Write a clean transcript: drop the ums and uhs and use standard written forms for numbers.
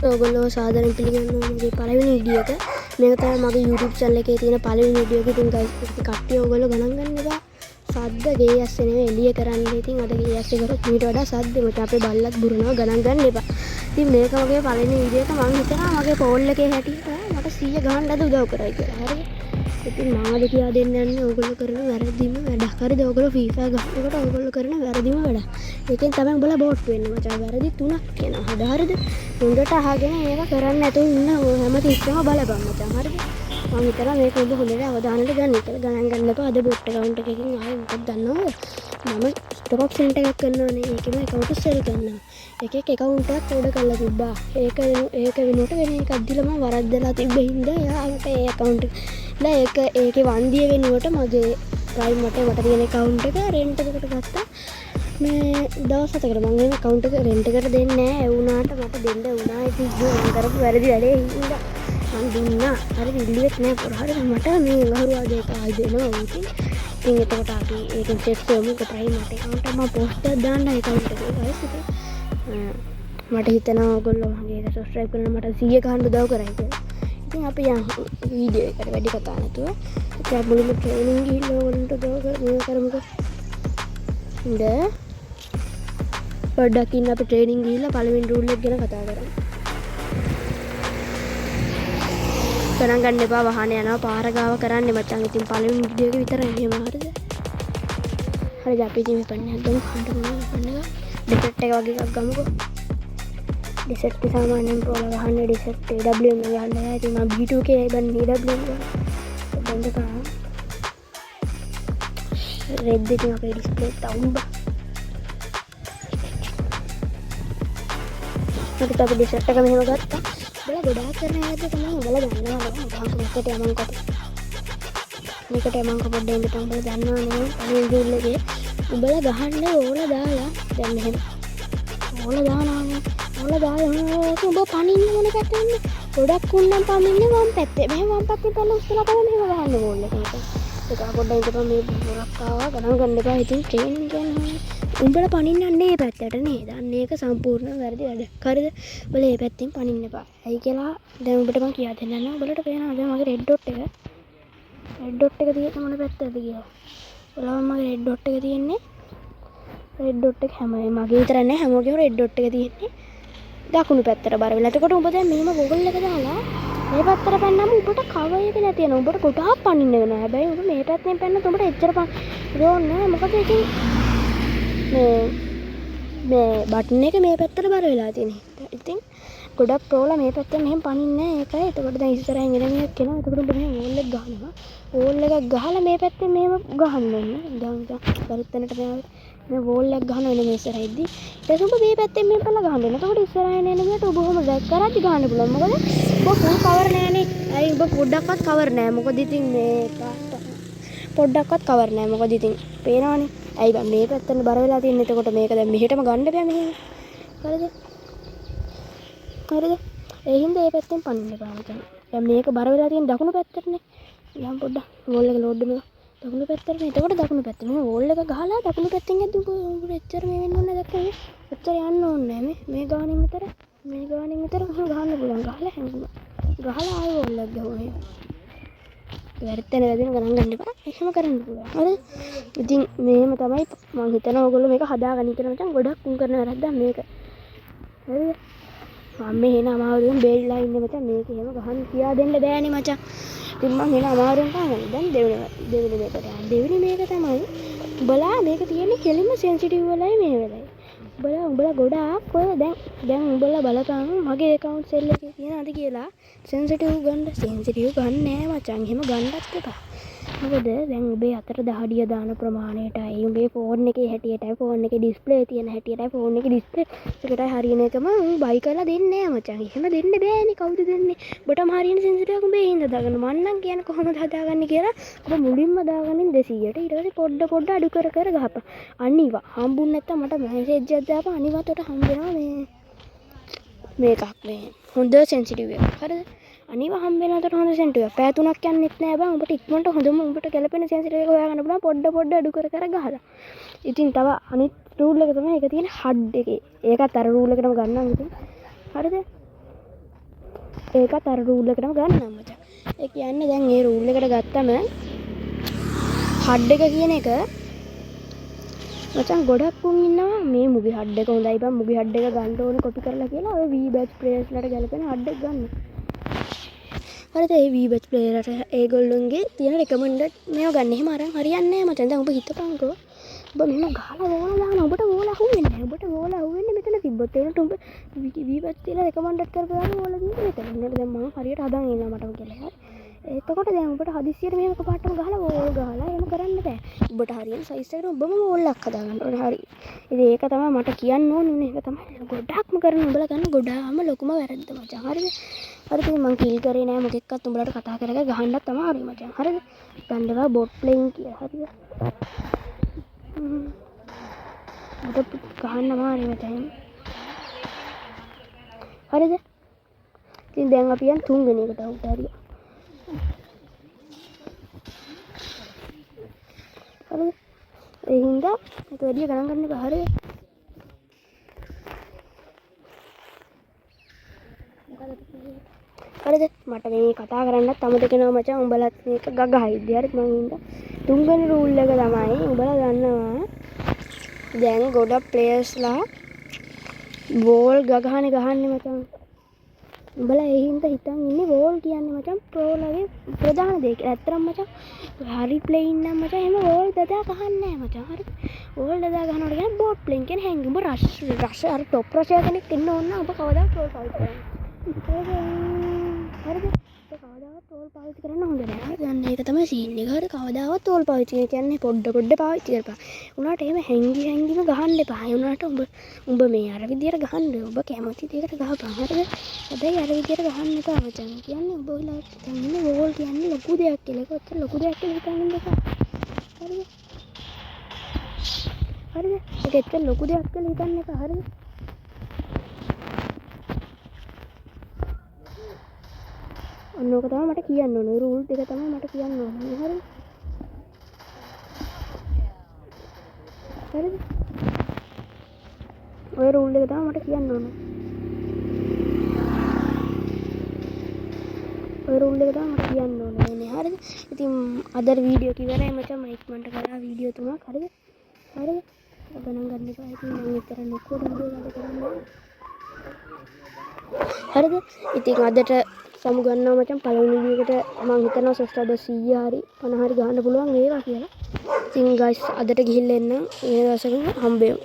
ඔයගොල්ලෝ සාදරයෙන් පිළිගන්නවා මගේ පළවෙනි වීඩියෝ එක. මේක තමයි මගේ YouTube channel එකේ තියෙන පළවෙනි වීඩියෝ එක. ඉතින් guys කට්ටිය ඔයගොල්ලෝ ගණන් ගන්න එපා. සද්ද ගේ ඇස්සේ නෙවෙයි එළිය කරන්නේ. ඉතින් අද ගේ ඇස්සේ කරොත් ඊට වඩා සද්ද මට අපේ බල්ලත් බුරනවා ගණන් ගන්න එපා. ඉතින් මේක මගේ පළවෙනි වීඩියෝ එක. මම හිතනවා මගේ ෆෝන් එකේ හැටියට මට 100 ගහන්න අද උදව් කරයි කියලා. හරිද? ඉතින් මම අද කියලා දෙන්න යන්නේ ඔයගොල්ලෝ කරන වැරදිම වැඩක්. හරිද? ඔයගොල්ලෝ FIFA ගහනකොට ඔයගොල්ලෝ කරන වැරදිම වැඩක්. ඒකෙන් තමයි උඹලා බෝට් වෙන්නේ මචං. වැරදි 3ක් කියනවා. හරිද? හොඳට අහගෙන ඒක කරන්නේ නැතුව ඉන්න හැමතිස්සෙම බලපන් මචං. හරිද? මම හිතනවා මේක ඔබ හොඳට අවධානයට ගන්න කියලා. ගණන් ගන්න එපා. අද බෝට් account එකකින් ආයෙ මොකක්ද දන්නවද? මම ස්ටොක් ඔප්ෂන් එකක් කරනවානේ. ඒකෙම account සෙල් කරනවා. එකෙක් account එකක් ඕඩර් කරලා තිබ්බා. ඒක වෙනුවට වෙන එකක් දීලා මම වරද්දලා තිබ්බ හින්දා එයාට ඒ account එක ඒකේ වන්දිය වෙනුවට මගේ ප්‍රයිම් මට තියෙන account එක rent එකකට ගත්තා. මේ දවස් 7කට මම මේ account එක rent එකට දෙන්නේ නැහැ. ඒ වුණාට මට දෙන්න වුණා. ඉතින් මම කරපු වැරදි වැඩේ හින්දා මම දුන්නා. හරි ඉල්ලුවෙත් නැහැ පොරහරි මට මේ ගහරුවාගේ එක ආයි දෙනවා. ඉතින් එතකොට අපි ඒකෙන් සෙට් කරමු ප්‍රයිම් මට account එක මම post එකක් දාන්න account එකේ guys ඉතින් මට හිතෙනවා ඔයගොල්ලෝ මගේ එක subscribe කරලා මට 100 ගහන්න උදව් කරයි කියලා. ඉතින් අපි යමු වීඩියෝ එකට වැඩි කතා නැතුව. ඉතින් මුලින්ම ට්‍රේනින් ගිහිල්ලා ඔයගොල්ලන්ට උදව් කරමුකෝ. ඉඳ පොඩ්ඩක් ඉන්න අපි ට්‍රේනින් ගිහිල්ලා පළවෙනි රූල් එක ගැන කතා කරමු. ගණන් ගන්න එපා වහන යනවා පාර ගාව කරන්නේ මචං. ඉතින් පළවෙනි වීඩියෝ එක විතරයි එහෙම හරිද? හරිද අපි ඉතින් මේ පන්නේ හදමු කන්න එක. ඩිසෙට් එක වගේ එකක් ගමුකෝ. ඩිසෙට් එක සාමාන්‍යයෙන් පොළ ගහන්නේ ඩිසෙට් AWM එක ගන්න නැහැ. ඉතින් මම B2K බන්නේ AWM එක. දැන් දෙක රෙඩ් එකේ අපේ ඩිස්ප්ලේ තවුම් බා. මට අපි ඩිසෙට් එක මෙහෙම ගත්තා. බල ගොඩාක් කරන ඇද්ද තමයි උඹලා දන්නවා නේද? මේකට යමන් කොට. මේකට යමන් කොට දෙන්න තමයි උඹලා දන්නවා නේද? අනේ රූල් එකේ උඹලා ගහන්න ඕලා දාලා දැන් මෙහෙම ඕලා දානවා. ඕලා දාලා උඹ පණින්නේ මොන පැත්තෙන්ද? ගොඩක් උන්නම් පණින්නේ වම් පැත්තේ. මෙහෙම වම් පැත්තේ පැනලා උස්සලා තමයි මෙහෙම ගහන්න ඕනේ මේක. ඒක පොඩ්ඩක් ඉඳපන් මේ බොරක් ආවා ගණන් ගන්න එපා. ඉතින් ට්‍රේනින් කියන්නේ උඹලා පණින්නන්නේ මේ පැත්තට නේද? අන්න ඒක සම්පූර්ණ වැරදි වැඩක්. හරිද? උඹලා මේ පැත්තෙන් පණින්න එපා. ඇයි කියලා දැන් උඹට මම කියා දෙන්නම්. උඹලට පේනවා දැන් මගේ රෙඩ් ඩොට් එක. රෙඩ් ඩොට් එක තියෙන්නේ මොන පැත්තද කියලා. ඔයාලා මගේ රෙඩ් ඩොට් එක තියෙන්නේ රෙඩ් ඩොට් එක හැමෝම මගේ විතර නෑ හැමෝගෙම රෙඩ් ඩොට් එක තියෙන්නේ දකුණු පැත්තට බර වෙලා. එතකොට උඹ දැන් මෙහෙම ගෝගල් එක දාලා මේ පැත්තට පැන්නම උඹට කවර් එක නැති වෙනවා. උඹට ගොඩාක් පණින්න වෙනවා. හැබැයි උඹ මේ පැත්තෙන් පැන්නත් උඹට එච්චර පණින්න නෑ. මොකද ඉතින් මේ බටන් එක මේ පැත්තට බර වෙලා තියෙනවා. ඉතින් ගොඩක් ප්‍රෝලා මේ පැත්තෙන් මෙහෙම පණින්නේ නෑ. ඒකයි. එතකොට දැන් ඉස්සරහින් එළමියක් එනවා. එතකොට උඹ මේ වෝල් එක ගහනවා. වෝල් එකක් ගහලා මේ පැත්තෙන් මෙහෙම ගහන්න ඕනේ. දැන් පරිත්තනට මේ වෝල් එකක් ගහන වෙන මේ ඉස්සරහින්දී ඊට උඹ මේ පැත්තෙන් මෙහෙම කරලා ගහන්න වෙනවා. එතකොට ඉස්සරහින් එන මියට ඔබ ඔහොම ඩැක් කරද්දි ගහන්න පුළුවන්. මොකද ඔබ ෆුල් කවර් නෑනේ. අයි ඔබ පොඩ්ඩක්වත් කවර් නෑ. මොකද ඉතින් මේ පොඩ්ඩක්වත් කවර් නෑ. මොකද ඉතින් පේනවනේ. ඇයි බං මේ පැත්තට බර වෙලා තියෙන්නේ. එතකොට මේක දැන් මෙහෙටම ගන්න බෑ මෙහෙම. හරිද? හරිද? ඒ හින්දා මේ පැත්තෙන් පනින්න බෑ මචං. දැන් මේක බර වෙලා තියෙන දකුණු පැත්තටනේ. යම් පොඩ්ඩක් වෝල් එක ලෝඩ් වෙනවා. දකුණු පැත්තටනේ. එතකොට දකුණු පැත්තේ මේ වෝල් එක ගහලා දකුණු පැත්තෙන් යද්දි උඹ එච්චර මේ වෙන්න ඕනේ දැක්කේ. එච්චර යන්න ඕනේ නෑ මේ ගානින් විතර. මේ ගානින් විතර ගහන්න පුළුවන්. ගහලා හැංගුණා. ගහලා ආයෙ වෝල් එක ගහුවා. වැරද්දන වැදින ගණන් ගන්න එපා. එහෙම කරන්න පුළුවන්. හරිද? ඉතින් මේම තමයි මම හිතනවා ඔයගොල්ලෝ මේක හදාගන්න කියලා මචං. ගොඩක් උන් කරන වැරද්දක් මේක. හරිද? මම මේ එන අමාරුවෙන් බේරිලා ඉන්නේ මචං. මේක එහෙම ගහන්න කියා දෙන්න බෑනේ මචං. ඉතින් මම එන අමාරුවෙන් ගහන්නේ. දැන් දෙවෙනි මේකට යන්න. දෙවෙනි මේක තමයි උඹලා මේක තියෙන්නේ කෙලින්ම සෙන්සිටිව් වෙලයි මේ වෙලයි. උඹලා ගොඩාක් ඔය දැන් උඹලා බලපන් මගේ account සෙල් එකේ තියෙනවද කියලා සෙන්සිටිව් ගන්න නෑ මචං. එහෙම ගන්නත් එපා. මොකද දැන් උඹේ අතට දහඩිය දාන ප්‍රමාණයටයි උඹේ ෆෝන් එකේ හැටියටයි ෆෝන් එකේ ඩිස්ප්ලේ තියෙන හැටියටයි ෆෝන් එකේ ඩිස්ප්ලේ එකටයි හරියන එකම උන් බයි කරලා දෙන්නේ නෑ මචං. එහෙම දෙන්න බෑනේ. කවුද දෙන්නේ? ඔබටම හරියන සෙන්සිටිව් එකක් උඹේ හින්දා දාගන්න. මං නම් කියන්නේ කොහොමද හදාගන්නේ කියලා ඔබ මුලින්ම දාගන්නේ 200ට. ඊට පස්සේ පොඩ්ඩ අඩු කර ගහපන්. අනිවා හම්බුනේ නැත්තම් මට මැසේජ් එකක් දාපන්. අනිවාට හම්බ වෙනවා මේකක් මේ හොඳ සෙන්සිටිව් එකක්. හරිද? අනිවා හම්බ වෙනකට හොඳ සෙන්සිටිව් එකක්. පැය 3ක් යන්නෙත් නෑ බං. උඹට ඉක්මනට හොඳම උඹට ගැලපෙන සෙන්සිටිව් එක හොයාගන්න පුළුවන්. පොඩ්ඩ අඩු කර ගහලා. ඉතින් තව අනිත් රූල් එක තමයි ඒක තියෙන HUD එකේ. ඒකත් අර රූල් එකටම ගන්නවා ඉතින්. හරිද? ඒකත් අර රූල් එකටම ගන්නවා මචං. ඒ කියන්නේ දැන් මේ රූල් එකට ගත්තම හඩ් එක කියන එක මචං ගොඩක් උන් ඉන්නවා මේ මුගි හඩ් එක හොඳයි බං මුගි හඩ් එක ගන්න ඕනේ කොපි කරලා කියලා ඔය V batch players ලට ගැලපෙන හඩ් එක ගන්න. හරිද ඒ V batch player ඒගොල්ලොන්ගේ තියෙන recommended මේව ගන්න. එහෙම අරන් හරියන්නේ නැහැ මචං. දැන් ඔබ හිතපන්කෝ ඔබ මෙහෙම ගහලා වෝලා දාන ඔබට වෝලා අහුවෙන්නේ නැහැ. ඔබට වෝලා අහුවෙන්නේ මෙතන තිබ්බොත් ඒකට ඔබ V batch තියලා recommended කරපුවාම වෝලා දින්නේ මෙතන. නේද දැන් මම හරියට හදන් ඉන්නවා මටම කියලා. එතකොට දැන් ඔබට හදිස්සියට මෙහෙම එකපාරටම ගහලා වෝල් ගහලා එහෙම කරන්න බෑ. ඔබට හරියන සයිස් එකට ඔබම වෝල්ලක් හදාගන්න ඕනේ. හරි. ඉතින් ඒක තමයි මට කියන්න ඕනේ. ඒක තමයි ගොඩක්ම කරන උඹලා ගන්න ගොඩාම ලොකුම වැරද්ද මචං. හරිද? හරිද මං කිල් කරේ නෑ මොකෙක්වත් උඹලට කතා කරලා ගහන්නත් තමයි හරි මචං. හරිද? ගන්නවා බොට් ප්ලේයින් කියලා. හරිද? ඔබට ගහන්න මාරි මචං. හරිද? ඉතින් දැන් අපි යන් තුන්වෙනි එකට උට හරිය. හරිද? ඒ හින්දා ඒක වැඩි ගණන් ගන්න එපා. හරිද? හරිද? මට මේ කතා කරන්නත් අමතක වෙනවා මචං. උඹලත් මේක ගගහයිද? හරිද? මං හින්දා තුන්වෙනි රූල් එක තමයි උඹලා ගන්නවා. දැන් ගොඩක් ප්ලේයර්ස්ලා බෝල් ගහන්නේ මචං. උඹලා ඒ හින්දා හිතන් ඉන්නේ වෝල් කියන්නේ මචං ප්‍රෝලගේ ප්‍රධාන දේ කියලා. ඇත්තටම මචං හරි ප්ලේයින් නම් මචං එහෙම වෝල් දදා ගහන්නේ නැහැ මචං. හරිද? වෝල් දදා ගහනකොට කියන්නේ බෝට් ප්ලේයින් කියන්නේ හැංගි. උඹ රෂ් අර টොප් රෂර් කෙනෙක් ඉන්න ඕන නම් ඔබ කවදාවත් රෝල් පාවිච්චි කරන්න. හරිද? ඔබ කවදාවත් රෝල් පාවිච්චි කරන්න හොඳ නැහැ. හරිද? දැන් ඒක තමයි සීන් එක. හරිද? කවදාවත් රෝල් පාවිච්චි කියන්නේ පොඩ පාවිච්චි කරපන්. උනාට එහෙම හැංගිම ගහන්න එපා. ඒ උනාට උඹ මේ අර විදියට ගහන්න. ඔබ කැමති දෙයකට ගහපන්. හරිද? හැබැයි අර විදියට ගහන්න එපා මචං. කියන්නේ ඔබ ඔයලා කියන්නේ වෝල් කියන්නේ ලොකු දෙයක් කියලා. ඒක ඔච්චර ලොකු දෙයක් කියලා හිතන්න එපා. හරිද? හරිද? ඒක ඇත්තට ලොකු දෙයක් කියලා හිතන්න එපා. හරිද? ඔන්න ඕක තමයි මට කියන්න ඕනේ. රූල් දෙක තමයි මට කියන්න ඕනේ. හරිද? හරිද? ඔය රූල් එක තමයි මට කියන්න ඕනේ. ඔය රූල් එක තමයි මට කියන්න ඕනේ නේ. හරිද? ඉතින් අද වීඩියෝ එක ඉවරයි මචං. මම ඉක්මනට කරා වීඩියෝ තුනක්. හරිද? හරිද? ගණන් ගන්න එපා. ඉතින් මම විතර ලොකු වීඩියෝ එකක් කරන්නේ. හරිද? ඉතින් අදට සමු ගන්නවා මචං. පළවෙනි වීඩියෝ එකට මම හිතනවා සබ්ස්ක්‍රයිබර් 100 හරි 50 හරි ගන්න පුළුවන් වේවා කියලා. ඉතින් ගයිස් අදට ගිහිල්ලා එන්න. ඊළඟ දවසක හම්බෙමු.